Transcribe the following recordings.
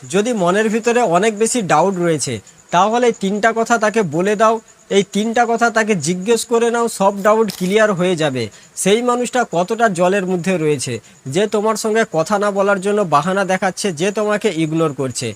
যদি মনের ভিতরে অনেক বেশি ডাউট রয়েছে তাহলে তিনটা কথা তাকে বলে দাও। এই তিনটা কথা তাকে জিজ্ঞেস করে নাও, সব ডাউট ক্লিয়ার হয়ে যাবে। সেই মানুষটা কতটা জলের মধ্যে রয়েছে, যে তোমার সঙ্গে কথা না বলার জন্য বাহানা দেখাচ্ছে, যে তোমাকে ইগনোর করছে।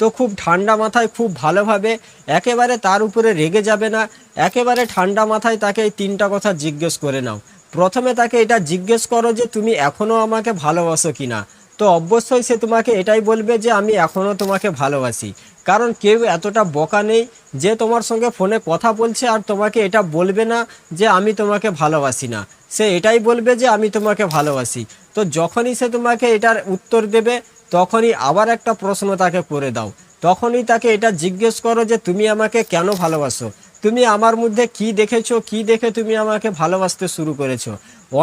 তো খুব ঠান্ডা মাথায়, খুব ভালোভাবে, একেবারে তার উপরে রেগে যাবে না, একেবারে ঠান্ডা মাথায় তাকে এই তিনটা কথা জিজ্ঞেস করে নাও। প্রথমে তাকে এটা জিজ্ঞেস করো যে তুমি এখনও আমাকে ভালোবাসো কিনা। তো অবশ্যই সে তোমাকে এটাই বলবে যে আমি এখনও তোমাকে ভালোবাসি। কারণ কেউ এতটা বোকা নেই যে তোমার সঙ্গে ফোনে কথা বলছে আর তোমাকে এটা বলবে না যে আমি তোমাকে ভালোবাসি না। সে এটাই বলবে যে আমি তোমাকে ভালোবাসি। তো যখনই সে তোমাকে এটার উত্তর দেবে তখনই আবার একটা প্রশ্ন তাকে করে দাও। তখনই তাকে এটা জিজ্ঞেস করো যে তুমি আমাকে কেন ভালোবাসো, তুমি আমার মধ্যে কি দেখেছো, কি দেখে তুমি আমাকে ভালোবাসতে শুরু করেছো।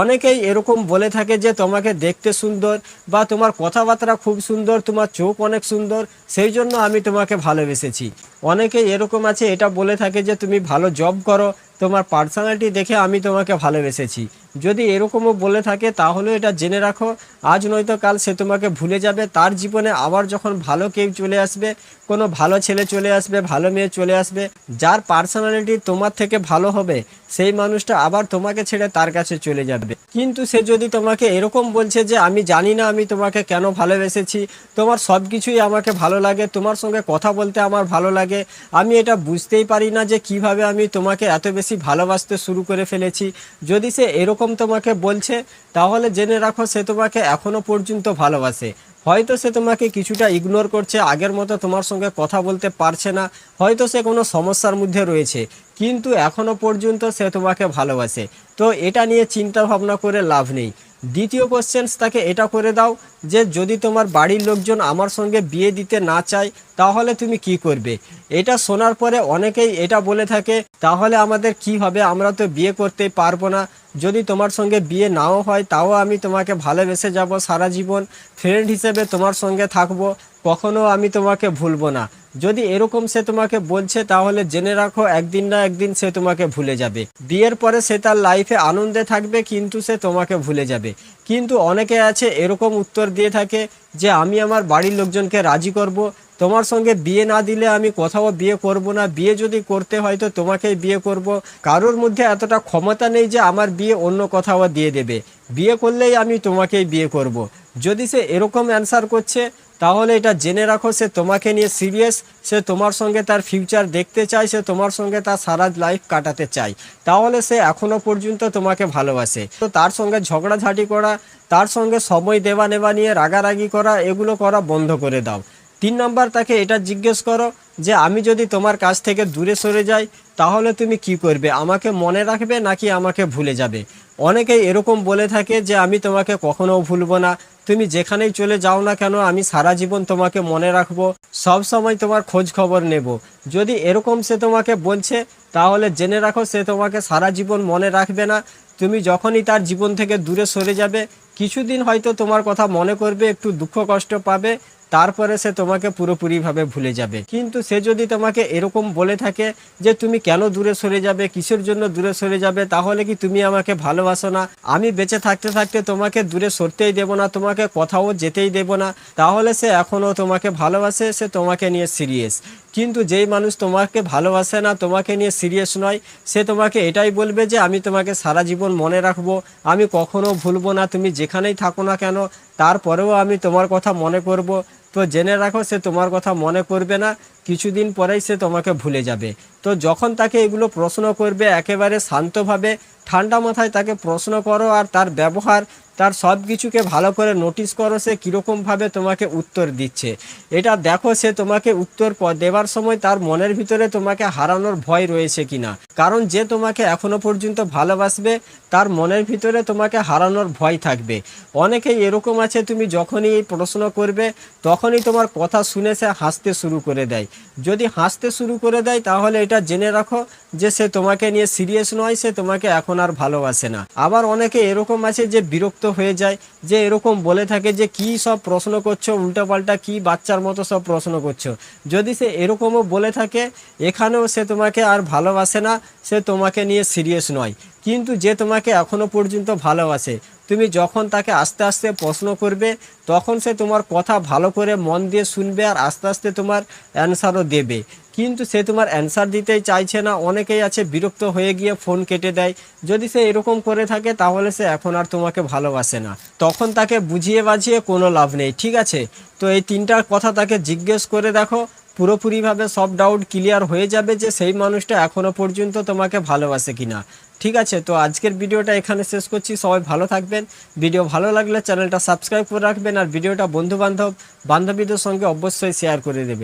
অনেকেই এরকম বলে থাকে যে তোমাকে দেখতে সুন্দর, বা তোমার কথাবার্তা খুব সুন্দর, তোমার চোখ অনেক সুন্দর, সেই জন্য আমি তোমাকে ভালোবেসেছি। অনেকেই এরকম আছে এটা বলে থাকে যে তুমি ভালো জব করো, তোমার পার্সোনালিটি দেখে আমি তোমাকে ভালোবেসেছি। যদি এরকমও বলে থাকে তাহলে এটা জেনে রাখো, আজ নয়তো কাল সে তোমাকে ভুলে যাবে। তার জীবনে আবার যখন ভালো কেউ চলে আসবে, কোনো ভালো ছেলে চলে আসবে, ভালো মেয়ে চলে আসবে, যার পার্সোনালিটি তোমার থেকে ভালো হবে, সেই মানুষটা আবার তোমাকে ছেড়ে তার কাছে চলে যাবে। কিন্তু সে যদি তোমাকে এরকম বলছে যে আমি জানি না আমি তোমাকে কেন ভালোবেসেছি, তোমার সব কিছুই আমাকে ভালো লাগে, তোমার সঙ্গে কথা বলতে আমার ভালো লাগে, আমি এটা বুঝতেই পারি না যে কিভাবে আমি তোমাকে এত বেশি ভালোবাসতে শুরু করে ফেলেছি। যদি সে এরকম তোমাকে বলছে তাহলে জেনে রাখো সে তোমাকে এখনো পর্যন্ত ভালোবাসে। হয়তো সে তোমাকে কিছুটা ইগনোর করছে, আগের মতো তোমার সঙ্গে কথা বলতে পারছে না, হয়তো সে কোনো সমস্যার মধ্যে রয়েছে, কিন্তু এখনো পর্যন্ত সে তোমাকে ভালোবাসে। তো এটা নিয়ে চিন্তা ভাবনা করে লাভ নেই। দ্বিতীয় কোশ্চেন্স তাকে এটা করে দাও যে যদি তোমার বাড়ির লোকজন আমার সঙ্গে বিয়ে দিতে না চায় তাহলে তুমি কি করবে। এটা শোনার পরে অনেকেই এটা বলে থাকে তাহলে আমাদের কি হবে, আমরা তো বিয়ে করতেই পারবো না, যদি তোমার সঙ্গে বিয়ে নাও হয় তাও আমি তোমাকে ভালোবেসে যাব সারা জীবন, ফ্রেন্ড হিসেবে তোমার সঙ্গে থাকবো, কখনো আমি তোমাকে ভুলবো না। যদি এরকম সে তোমাকে বলছে তাহলে জেনে রাখো একদিন না একদিন সে তোমাকে ভুলে যাবে। বিয়ের পরে সে তার লাইফে আনন্দে থাকবে কিন্তু সে তোমাকে ভুলে যাবে। কিন্তু অনেকে আছে এরকম উত্তর দিয়ে থাকে যে আমি আমার বাড়ির লোকজনকে রাজি করব, তোমার সঙ্গে বিয়ে না দিলে আমি কোথাও বিয়ে করব না, বিয়ে যদি করতে হয় তো তোমাকেই বিয়ে করব। কারোর মধ্যে এতটা ক্ষমতা নেই যে আমার বিয়ে অন্য কোথাও দিয়ে দেবে, বিয়ে করলেই আমি তোমাকেই বিয়ে করব। যদি সে এরকম অ্যান্সার করছে তাহলে এটা জেনে রাখো সে তোমাকে নিয়ে সিরিয়াস, সে তোমার সঙ্গে তার ফিউচার দেখতে চায়, সে তোমার সঙ্গে তার সারা লাইফ কাটাতে চায়, তাহলে সে এখনো পর্যন্ত তোমাকে ভালোবাসে। তো তার সঙ্গে ঝগড়াঝাটি করা, তার সঙ্গে সময় দেওয়া নেওয়া নিয়ে রাগারাগি করা, এগুলো করা বন্ধ করে দাও। 3 নম্বর তাকে এটা জিজ্ঞেস করো যে আমি যদি তোমার কাছ থেকে দূরে সরে যাই তাহলে তুমি কি করবে, আমাকে মনে রাখবে নাকি আমাকে ভুলে যাবে। অনেকেই এরকম বলে থাকে যে আমি তোমাকে কখনো ভুলবো না, তুমি যেখানেই চলে যাও না কেন আমি সারা জীবন তোমাকে মনে রাখবো, সব সময় তোমার খোঁজ খবর নেব। যদি এরকম সে তোমাকে বলছে তাহলে জেনে রাখো সে তোমাকে সারা জীবন মনে রাখবে না। তুমি যখনই তার জীবন থেকে দূরে সরে যাবে কিছুদিন হয়তো তোমার কথা মনে করবে, একটু দুঃখ কষ্ট পাবে, তারপরে সে তোমাকে পুরোপুরিভাবে ভুলে যাবে। কিন্তু সে যদি তোমাকে এরকম বলে থাকে যে তুমি কেন দূরে সরে যাবে, কিসের জন্য দূরে সরে যাবে, তাহলে কি তুমি আমাকে ভালোবাসো না, আমি বেঁচে থাকতে থাকতে তোমাকে দূরে সরতেই দেব না, তোমাকে কোথাও যেতেই দেব না, তাহলে সে এখনও তোমাকে ভালোবাসে, সে তোমাকে নিয়ে সিরিয়াস। কিন্তু যেই মানুষ তোমাকে ভালোবাসে না, তোমাকে নিয়ে সিরিয়াস নয়, সে তোমাকে এটাই বলবে যে আমি তোমাকে সারা জীবন মনে রাখবো, আমি কখনো ভুলবো না, তুমি যেখানেই থাকো না কেন তারপরেও আমি তোমার কথা মনে করব। তো জেনে রাখো সে তোমার কথা মনে করবে না, কিছুদিন পরেই সে তোমাকে ভুলে যাবে। তো যখন তাকে এগুলো প্রশ্ন করবে একেবারে শান্তভাবে ঠান্ডা মাথায় তাকে প্রশ্ন করো, আর তার ব্যবহার, তার সব কিছুকে ভালো করে নোটিস করো সে কীরকমভাবে তোমাকে উত্তর দিচ্ছে। এটা দেখো সে তোমাকে উত্তর দেওয়ার সময় তার মনের ভিতরে তোমাকে হারানোর ভয় রয়েছে কিনা। কারণ যে তোমাকে এখনো পর্যন্ত ভালোবাসবে তার মনের ভিতরে তোমাকে হারানোর ভয় থাকবে। অনেকেই এরকম আছে তুমি যখনই এই প্রশ্ন করবে তখনই তোমার কথা শুনে সে হাসতে শুরু করে দেয়। যদি হাসতে শুরু করে দেয় তাহলে এটা জেনে রাখো যে সে তোমাকে নিয়ে সিরিয়াস নয়, সে তোমাকে এখন আর ভালোবাসে না। আবার অনেকে এরকম আছে যে বিরক্ত হয়ে যায়, যে এরকম বলে থাকে যে কি সব প্রশ্ন করছো, উল্টোপাল্টা কি বাচ্চার মতো সব প্রশ্ন করছো। যদি সে এরকমও বলে থাকে এখানেও সে তোমাকে আর ভালোবাসে না, সে তোমাকে নিয়ে সিরিয়াস নয়। কিন্তু যে তোমাকে এখনো পর্যন্ত ভালোবাসে তুমি যখন তাকে আস্তে আস্তে প্রশ্ন করবে তখন সে তোমার কথা ভালো করে মন দিয়ে শুনবে আর আস্তে আস্তে তোমার অ্যান্সারও দেবে। কিন্তু সে তোমার অ্যান্সার দিতেই চাইছে না, অনেকেই আছে বিরক্ত হয়ে গিয়ে ফোন কেটে দেয়। যদি সে এরকম করে থাকে তাহলে সে এখন আর তোমাকে ভালোবাসে না, তখন তাকে বুঝিয়ে বাঝিয়ে কোনো লাভ নেই, ঠিক আছে? তো এই তিনটার কথা তাকে জিজ্ঞেস করে দেখো, পুরোপুরিভাবে সব ডাউট ক্লিয়ার হয়ে যাবে যে সেই মানুষটা এখনও পর্যন্ত তোমাকে ভালোবাসে কিনা। ঠিক আছে, তো আজকের ভিডিওটা এখানে শেষ করছি। সবাই ভালো থাকবেন। ভিডিও ভালো লাগলে চ্যানেলটা সাবস্ক্রাইব করে রাখবেন আর ভিডিওটা বন্ধু বান্ধবীদের সঙ্গে অবশ্যই শেয়ার করে দেবেন।